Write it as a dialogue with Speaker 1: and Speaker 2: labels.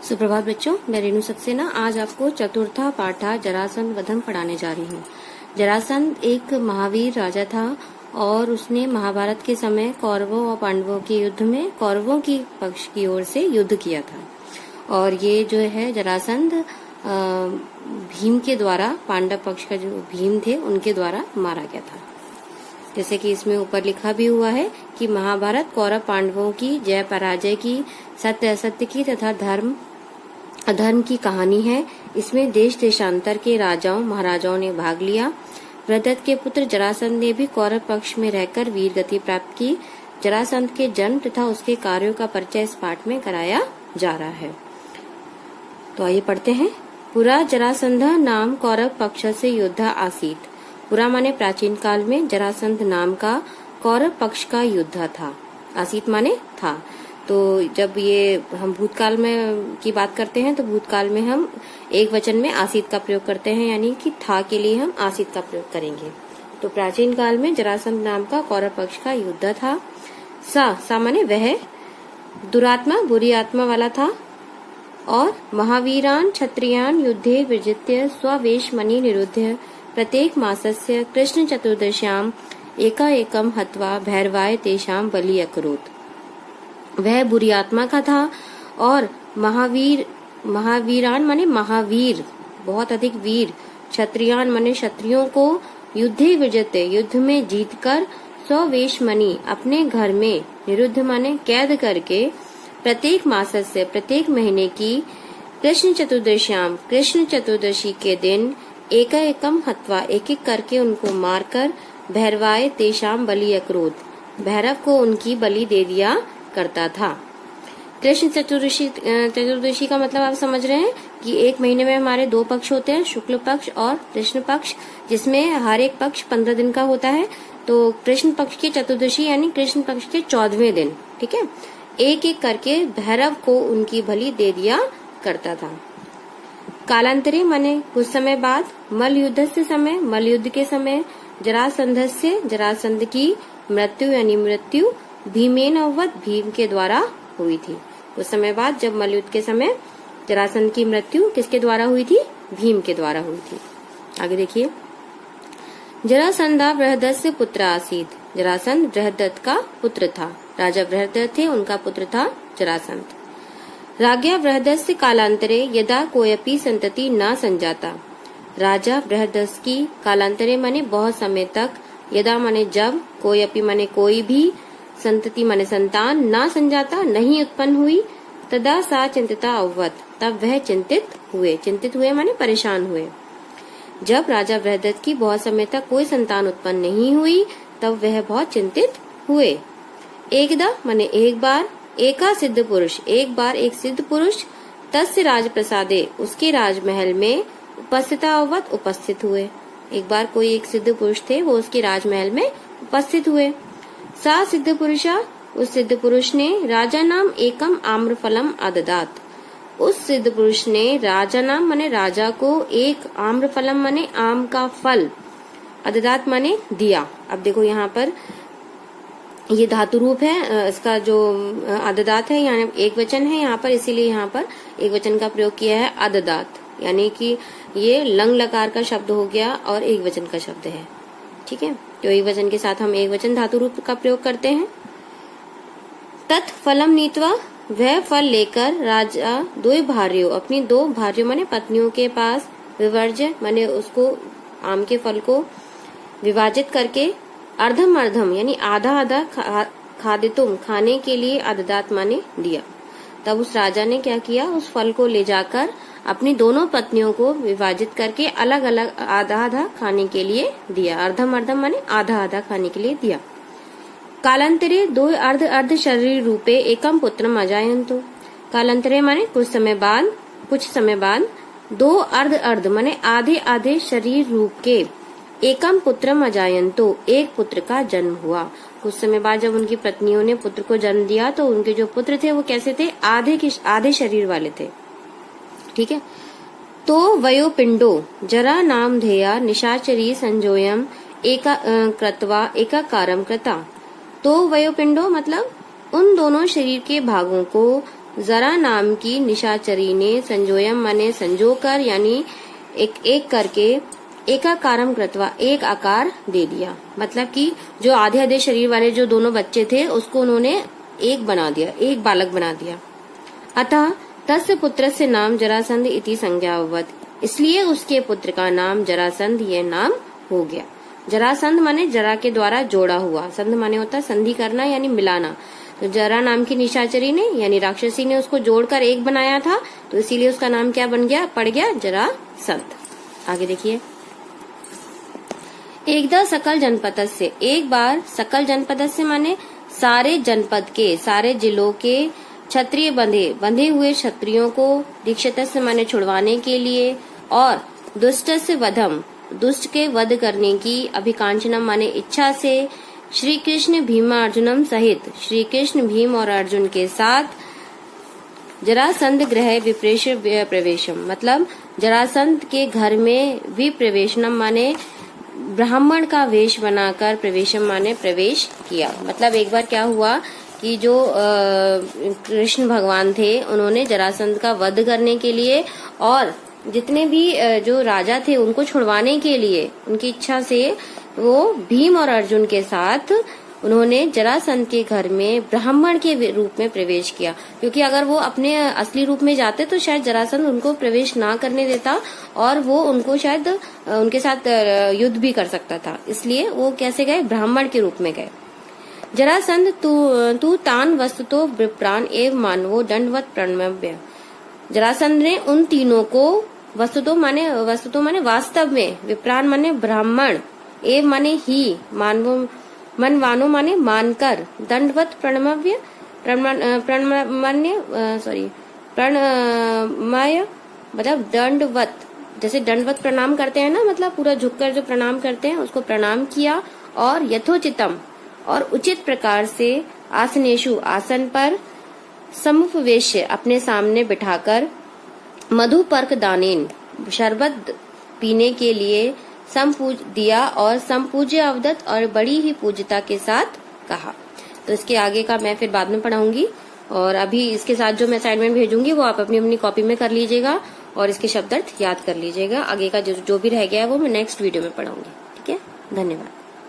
Speaker 1: सुप्रभात बच्चों, मैं रेणु सक्सेना आज आपको चतुर्था पाठा जरासंध वधम पढ़ाने जा रही हूँ। जरासंध एक महावीर राजा था और उसने महाभारत के समय कौरवों और पांडवों के युद्ध में कौरवों की पक्ष की ओर से युद्ध किया था। और ये जो है जरासंध भीम के द्वारा, पांडव पक्ष का जो भीम थे उनके द्वारा मारा गया था। जैसे कि इसमें ऊपर लिखा भी हुआ है कि महाभारत कौरव पांडवों की जय पराजय की, सत्य असत्य की तथा धर्म अधर्म की कहानी है। इसमें देश देशांतर के राजाओं महाराजाओं ने भाग लिया। बृहदत्त के पुत्र जरासंध ने भी कौरव पक्ष में रहकर वीर गति प्राप्त की। जरासंध के जन्म तथा उसके कार्यों का परिचय इस पाठ में कराया जा रहा है। तो आइए पढ़ते हैं। पुरा जरासंध नाम कौरव पक्ष से योद्धा आसीत। पुरा माने प्राचीन काल में जरासंध नाम का कौरव पक्ष का योद्धा था। आसीत माने था। तो जब ये हम भूतकाल में की बात करते हैं तो भूतकाल में हम एक वचन में आसीत का प्रयोग करते हैं, यानी कि था के लिए हम आसीत का प्रयोग करेंगे। तो प्राचीन काल में जरासंध नाम का कौरव पक्ष का योद्धा था। सा माने वह दुरात्मा बुरी आत्मा वाला था। और महावीरान क्षत्रियान युद्धे विजित्य स्ववेश मणि निरुद्ध प्रत्येक मासस्य कृष्ण चतुर्दश्याम एका एकम हत्वा भैरवाय तेषाम बलि अकरोत। वह बुरी आत्मा का था और महावीरान माने महावीर, बहुत अधिक वीर, क्षत्रियान माने क्षत्रियों को, युद्धे विजते युद्ध में जीतकर, स्ववेश मणि अपने घर में, निरुद्ध माने कैद करके, प्रत्येक मास से प्रत्येक महीने की, कृष्ण चतुर्दश्याम कृष्ण चतुर्दशी के दिन, एका एकम हत्वा एक एक करके उनको मारकर, भैरवाय तेषाम बलि अकरोत भैरव को उनकी बलि दे दिया करता था। कृष्ण चतुर्दशी का मतलब आप समझ रहे हैं कि एक महीने में हमारे दो पक्ष होते हैं, शुक्ल पक्ष और कृष्ण पक्ष, जिसमें हर एक पक्ष 15 दिन का होता है। तो कृष्ण पक्ष की चतुर्दशी यानी कृष्ण पक्ष के 14वें दिन, ठीक है, एक एक करके भैरव को उनकी बलि दे दिया करता था। कालांतरे माने कुछ समय बाद, मल युद्ध के समय, जरासंध की मृत्यु यानी मृत्यु भीमेन अववत भीम के द्वारा हुई थी। उस समय बाद जब मलयुद्ध के समय जरासंध की मृत्यु किसके द्वारा हुई थी? भीम के द्वारा हुई थी। आगे देखिए। जरासंधा बृहदस्य पुत्र आसीत। जरासंध बृहदत्त का पुत्र था। राजा बृहदत्त थे, उनका पुत्र था जरासंध। राज्ञा बृहदस्य कालांतरे यदा कोयपि संतति न संजाता। राजा बृहदत्त की कालांतरे माने बहुत समय तक, यदा माने जब, कोयपि माने कोई भी, संतति माने संतान, ना संजाता नहीं उत्पन्न हुई, तदा सा चिंतिता अववत तब वह चिंतित हुए माने परेशान हुए। जब राजा बृहदत्त की बहुत समय तक कोई संतान उत्पन्न नहीं हुई तब वह बहुत चिंतित हुए। एकदा माने एक बार, एका सिद्ध पुरुष एक बार एक सिद्ध पुरुष, तस्य राजप्रसादे उसके राजमहल में, उपस्थिता अववत उपस्थित हुए। एक बार कोई एक सिद्ध पुरुष थे, वो उसके राजमहल में उपस्थित हुए। सा सिद्ध पुरुषा उस सिद्ध पुरुष ने राजा नाम एकम आम्रफलम अददात। उस सिद्ध पुरुष ने राजा नाम माने राजा को एक, आम्रफलम माने आम का फल, अददात माने दिया। अब देखो यहाँ पर ये धातु रूप है, इसका जो अददात है यहाँ एक वचन है यहाँ पर, इसीलिए यहाँ पर एक वचन का प्रयोग किया है अददात, यानी कि ये लंग लकार का शब्द हो गया और एक वचन का शब्द है, ठीक है। तो एक वचन के साथ हम एक वचन धातु रूप का प्रयोग करते हैं। तत् फलम नीत्वा वह फल लेकर राजा दो भार्यों अपनी दो भार्यों माने पत्नियों के पास, विवर्ज्य माने उसको आम के फल को विभाजित करके, अर्धम अर्धम यानी आधा आधा खादितुम खाने के लिए, अददात माने दिया। तब उस राजा ने क्या किया, उस फल को ले जाकर अपनी दोनों पत्नियों को विभाजित करके अलग अलग आधा आधा खाने के लिए दिया। अर्धम अर्धम माने आधा आधा खाने के लिए दिया। कालांतरे दो अर्ध अर्ध शरीर रूपे एकम पुत्रम अजायंतो। कालांतरे माने कुछ समय बाद दो अर्ध अर्ध माने आधे आधे शरीर रूप के, एकम पुत्रम अजायंतो एक पुत्र का जन्म हुआ। कुछ समय बाद जब उनकी पत्नियों ने पुत्र को जन्म दिया तो उनके जो पुत्र थे वो कैसे थे? आधे शरीर वाले थे, ठीक है। तो वयो पिंडो जरा नाम धेया निशाचरी संजोयम एका कृत्वा एकाकारम कृता। तो वयो पिंडो मतलब उन दोनों शरीर के भागों को जरा नाम की निशाचरी ने संजोयम माने संजोकर यानी एक एक करके एकाकारम कृत्वा एक आकार दे दिया। मतलब कि जो आधे आधे शरीर वाले जो दोनों बच्चे थे उसको उन्होंने एक बना दिया, एक बालक बना दिया। अतः तस्य पुत्रस्य नाम जरासंध इति संज्ञावत्, इसलिए उसके पुत्र का नाम जरासंध ये नाम हो गया। जरासंध माने जरा के द्वारा जोड़ा हुआ, संध माने होता है संधि करना यानी मिलाना। तो जरा नाम की निशाचरी ने यानी राक्षसी ने उसको जोड़कर एक बनाया था, तो इसीलिए उसका नाम क्या बन गया, पड़ गया जरासंध। आगे देखिए, एकदा सकल जनपद से, एक बार सकल जनपद से माने सारे जनपद के, सारे जिलों के क्षत्रिय बंधे हुए क्षत्रियों को, दीक्षित से माने छुड़वाने के लिए, और दुष्ट से वधम, दुष्ट के वध करने की, अभिकांचनम माने इच्छा से, श्री कृष्ण भीमा अर्जुनम सहित, श्री कृष्ण भीम और अर्जुन के साथ, जरासंध गृह विप्रेश प्रवेशम, मतलब जरासंध के घर में विप्रवेशनम माने ब्राह्मण का वेश बनाकर, प्रवेशम माने प्रवेश किया। मतलब एक बार क्या हुआ कि जो कृष्ण भगवान थे उन्होंने जरासंध का वध करने के लिए और जितने भी जो राजा थे उनको छुड़वाने के लिए उनकी इच्छा से वो भीम और अर्जुन के साथ उन्होंने जरासंध के घर में ब्राह्मण के रूप में प्रवेश किया। क्योंकि अगर वो अपने असली रूप में जाते तो शायद जरासंध उनको प्रवेश ना करने देता और वो उनको शायद उनके साथ युद्ध भी कर सकता था। इसलिए वो कैसे गए, ब्राह्मण के रूप में गए। जरासंध तू तान वस्तुतो विप्रान एवं मानवो दंडवत प्रणम्य, जरासंध ने उन तीनों को वस्तुतो माने वास्तव में, विप्रान माने ब्राह्मण, एवं माने ही, मानवो मनवानो माने मानकर, दंडवत प्रणम्य प्रणमय मतलब दंडवत, जैसे दंडवत प्रणाम करते हैं ना, मतलब पूरा झुककर जो प्रणाम करते हैं उसको प्रणाम किया, और यथोचितम और उचित प्रकार से आसनेशु आसन पर, समुपवेश्य अपने सामने बिठाकर, मधुपर्क दानेन शरबत पीने के लिए संपूज दिया और संपूज्य अवदत और बड़ी ही पूज्यता के साथ कहा। तो इसके आगे का मैं फिर बाद में पढ़ाऊंगी, और अभी इसके साथ जो मैं असाइनमेंट भेजूंगी वो आप अपनी अपनी कॉपी में कर लीजिएगा और इसके शब्दार्थ याद कर लीजिएगा। आगे का जो भी रह गया है वो मैं नेक्स्ट वीडियो में पढ़ाऊंगी। ठीक है, धन्यवाद।